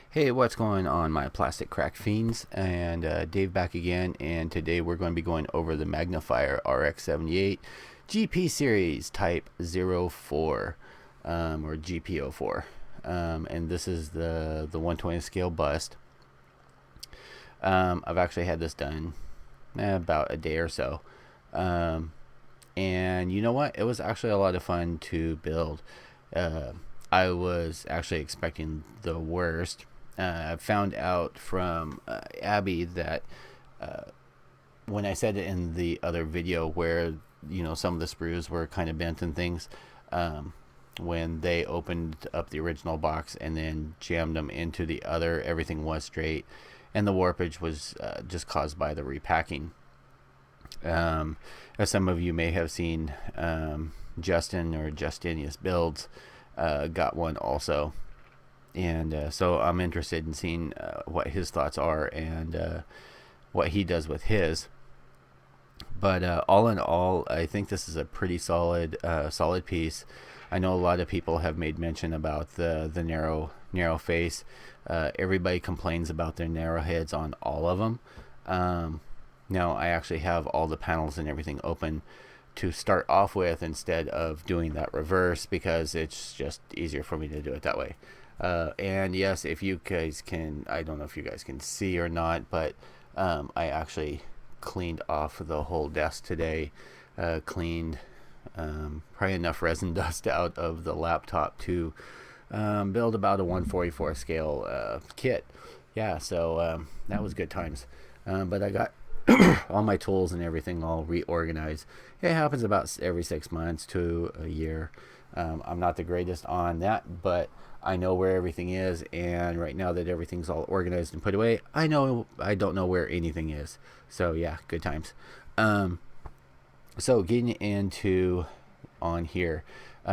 Hey, what's going on, my plastic crack fiends? And Dave back again, and today we're going to be going over the MAGNIFIER RX-78 GP series Type 04, or GP04. And this is the 120 scale bust. I've actually had this done about a day or so. And you know what? It was actually a lot of fun to build. I was actually expecting the worst. I found out from Abby that when I said it in the other video where some of the sprues were kind of bent and things, when they opened up the original box and then jammed them into the other, everything was straight, and the warpage was just caused by the repacking. As some of you may have seen, Justin or Justinius Builds got one also, and so I'm interested in seeing what his thoughts are and what he does with his. But all in all, I think this is a pretty solid piece. I know a lot of people have made mention about the narrow face. Everybody complains about their narrow heads on all of them. Now I actually have all the panels and everything open to start off with instead of doing that reverse, because it's just easier for me to do it that way. And yes, if you guys can, I don't know if you guys can see or not, but I actually cleaned off the whole desk today. Cleaned probably enough resin dust out of the laptop to build about a 144 scale kit. Yeah, so that was good times. But I got all my tools and everything all reorganized. It happens about every 6 months to a year. I'm not the greatest on that, but I know where everything is, and right now that everything's all organized and put away, I don't know where anything is. So yeah, good times. So getting into on here,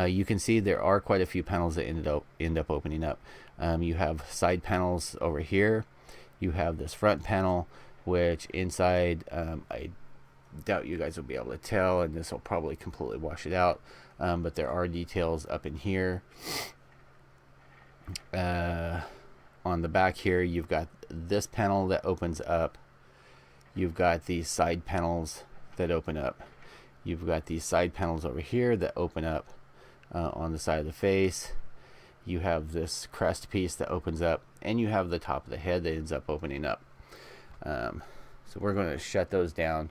you can see there are quite a few panels that end up opening up. You have side panels over here. You have this front panel, which inside, I doubt you guys will be able to tell, and this will probably completely wash it out, but there are details up in here. On the back here, you've got this panel that opens up. You've got these side panels that open up. You've got these side panels over here that open up on the side of the face. You have this crest piece that opens up, and you have the top of the head that ends up opening up. So we're going to shut those down.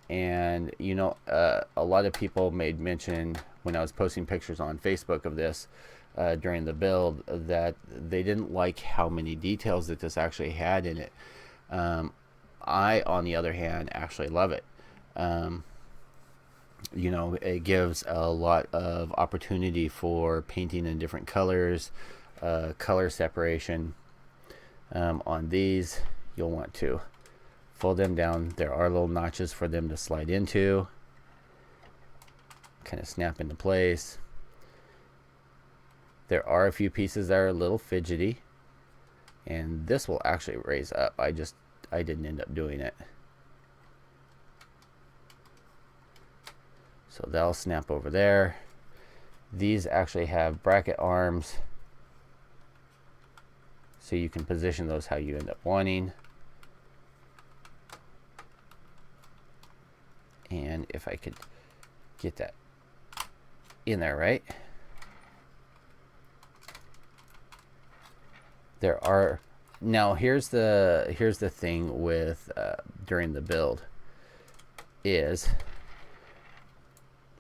And a lot of people made mention when I was posting pictures on Facebook of this during the build that they didn't like how many details that this actually had in it. I, on the other hand, actually love it. It gives a lot of opportunity for painting in different colors, color separation. On these, you'll want to fold them down. There are little notches for them to slide into, kind of snap into place. There are a few pieces that are a little fidgety, and this will actually raise up. I didn't end up doing it. So they'll snap over there. These actually have bracket arms, so you can position those how you end up wanting. And if I could get that in there right. There are, now here's the thing with during the build is,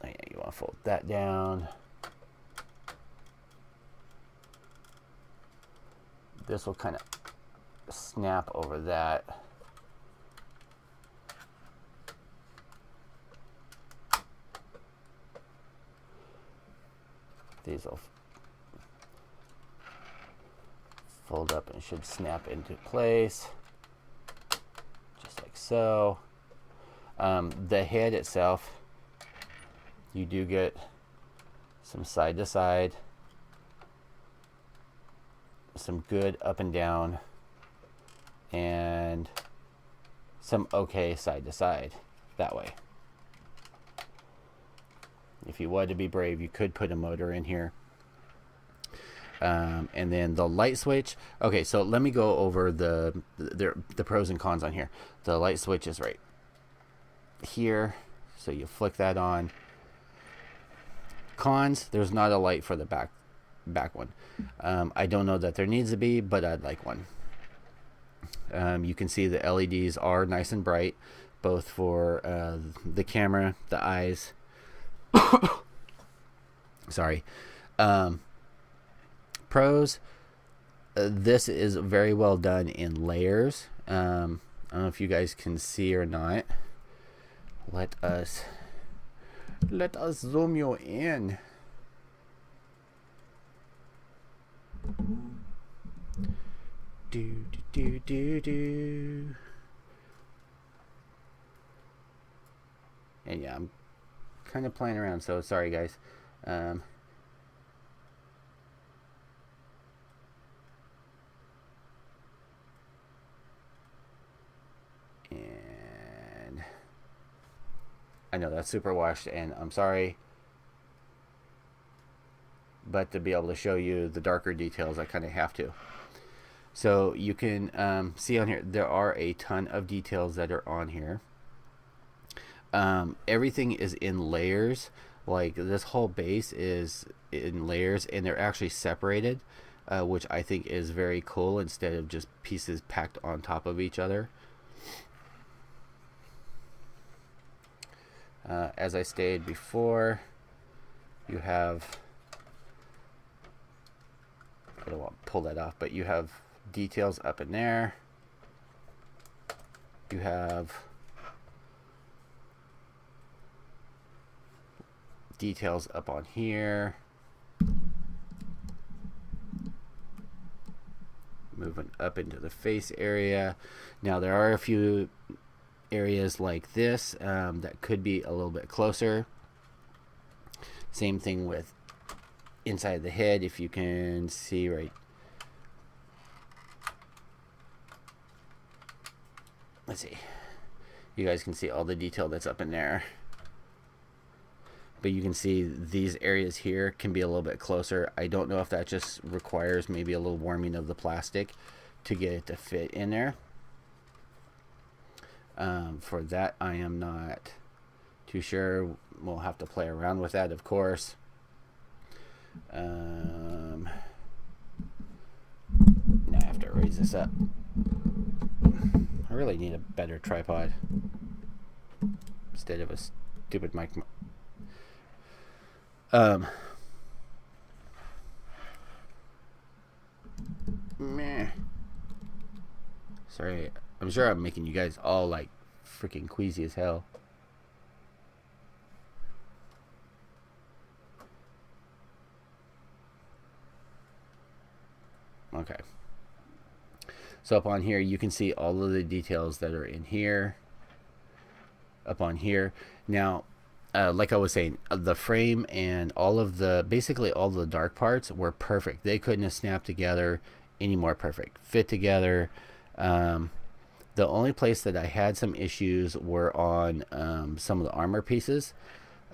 you want to fold that down. This will kind of snap over that. These will fold up and should snap into place, just like so. The head itself, you do get some side to side, some good up and down, and some okay side to side that way. If you wanted to be brave, you could put a motor in here. And then the light switch. Okay, so let me go over the pros and cons on here. The light switch is right here, so you flick that on. Cons: there's not a light for the back one. I don't know that there needs to be, but I'd like one. You can see the LEDs are nice and bright, both for the camera, the eyes. Sorry. Pros: this is very well done in layers. I don't know if you guys can see or not. Let us zoom you in. Do. And yeah, I'm kind of playing around, so sorry guys. And I know that's super washed, and I'm sorry, but to be able to show you the darker details, I kind of have to. So you can see on here, there are a ton of details that are on here. Everything is in layers. Like this whole base is in layers, and they're actually separated, which I think is very cool, instead of just pieces packed on top of each other. As I stated before, you have, I don't want to pull that off, but you have details up in there. You have details up on here. Moving up into the face area. Now there are a few areas like this that could be a little bit closer. Same thing with inside the head, if you can see right. Let's see. You guys can see all the detail that's up in there. But you can see these areas here can be a little bit closer. I don't know if that just requires maybe a little warming of the plastic to get it to fit in there. For that, I am not too sure. We'll have to play around with that, of course. Now I have to raise this up. I really need a better tripod instead of a stupid mic. Meh. Sorry, I'm sure I'm making you guys all like freaking queasy as hell. Okay. So up on here, you can see all of the details that are in here. Up on here. Now, like I was saying, the frame and all of the, basically all the dark parts were perfect. They couldn't have snapped together any more perfect. Fit together. The only place that I had some issues were on some of the armor pieces.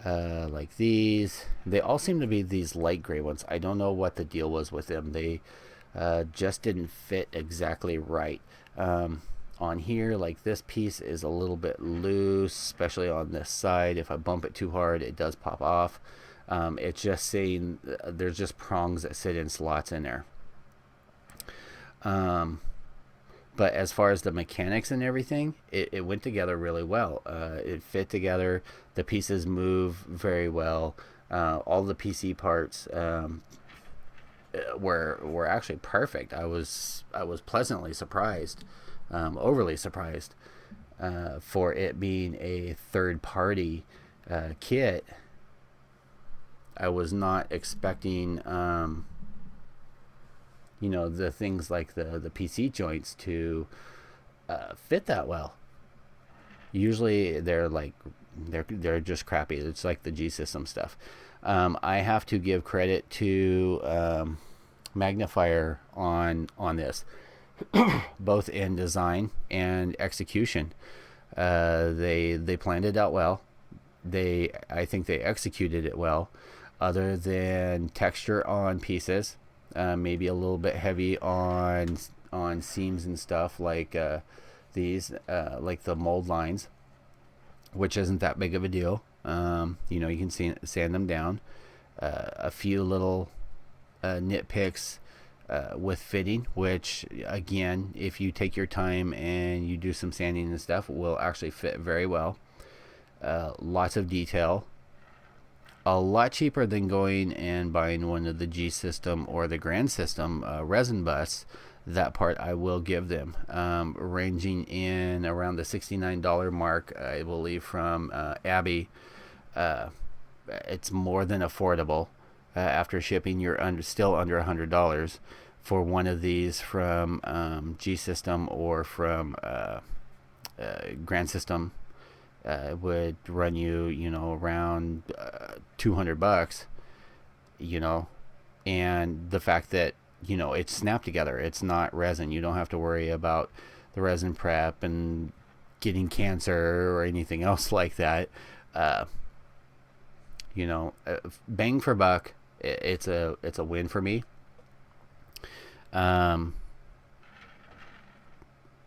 Like these. They all seem to be these light gray ones. I don't know what the deal was with them. They just didn't fit exactly right. On here, like this piece is a little bit loose, especially on this side. If I bump it too hard, it does pop off. It's just saying there's just prongs that sit in slots in there. But as far as the mechanics and everything, it went together really well. It fit together. The pieces move very well. All the PC parts were actually perfect. I was pleasantly surprised, overly surprised, for it being a third-party kit. I was not expecting, you know, the things like the PC joints to fit that well. Usually they're like they're just crappy. It's like the G System stuff. I have to give credit to MAGNIFIER on this, both in design and execution. They planned it out well. I think they executed it well. Other than texture on pieces, maybe a little bit heavy on seams and stuff, like these, like the mold lines, which isn't that big of a deal. You know, you can sand them down. A few little nitpicks with fitting, which again, if you take your time and you do some sanding and stuff, will actually fit very well. Lots of detail. A lot cheaper than going and buying one of the G System or the Grand System resin busts. That part I will give them, ranging in around the $69 mark, I believe, from Abby. It's more than affordable. After shipping, you're still under $100 for one of these from G System or from Grand System. Would run you, you know, around $200, you know, and the fact that, you know, it's snapped together, it's not resin. You don't have to worry about the resin prep and getting cancer or anything else like that. You know, bang for buck, it's a win for me.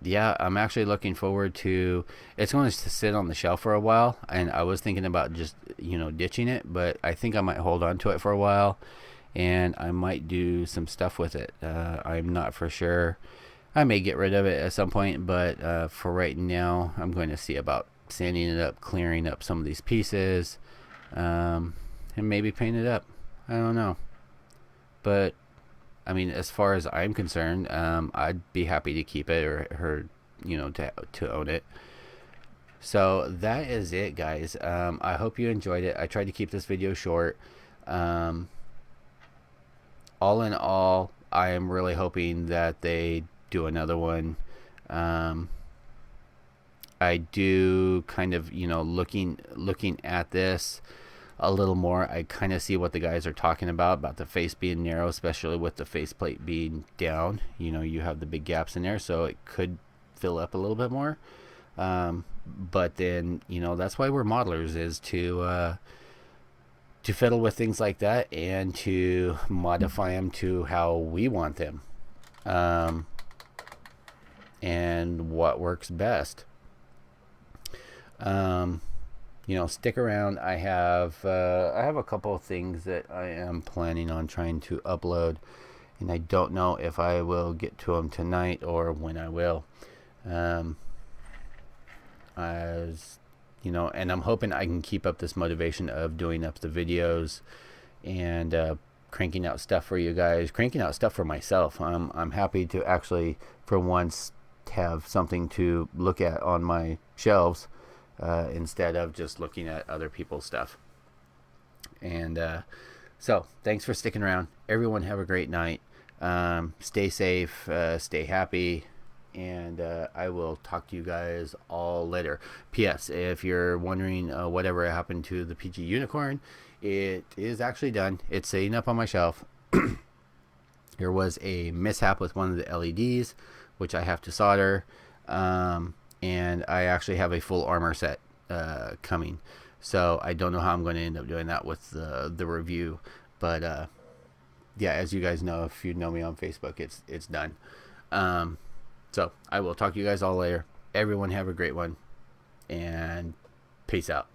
Yeah, I'm actually looking forward to. It's going to sit on the shelf for a while, and I was thinking about just, you know, ditching it, but I think I might hold on to it for a while, and I might do some stuff with it. I'm not for sure. I may get rid of it at some point, but for right now, I'm going to see about sanding it up, clearing up some of these pieces, and maybe paint it up. I don't know, but I mean, as far as I'm concerned, I'd be happy to keep it, or her, you know, to own it. So that is it, guys. I hope you enjoyed it. I tried to keep this video short. All in all, I am really hoping that they do another one. I do kind of, you know, looking at this a little more, I kind of see what the guys are talking about the face being narrow, especially with the faceplate being down. You know, you have the big gaps in there, so it could fill up a little bit more. But then, you know, that's why we're modelers, is to fiddle with things like that and to modify them to how we want them, and what works best. You know, stick around. I have a couple of things that I am planning on trying to upload, and I don't know if I will get to them tonight or when I will. As you know, and I'm hoping I can keep up this motivation of doing up the videos and cranking out stuff for you guys, cranking out stuff for myself. I'm happy to actually, for once, have something to look at on my shelves, instead of just looking at other people's stuff. And so thanks for sticking around. Everyone have a great night. Stay safe, stay happy, and I will talk to you guys all later. P.S. If you're wondering whatever happened to the PG Unicorn, it is actually done. It's sitting up on my shelf. There was a mishap with one of the LEDs, which I have to solder. And I actually have a full armor set coming, so I don't know how I'm going to end up doing that with the review, but yeah, as you guys know, if you know me on Facebook, it's done. So I will talk to you guys all later. Everyone have a great one, and peace out.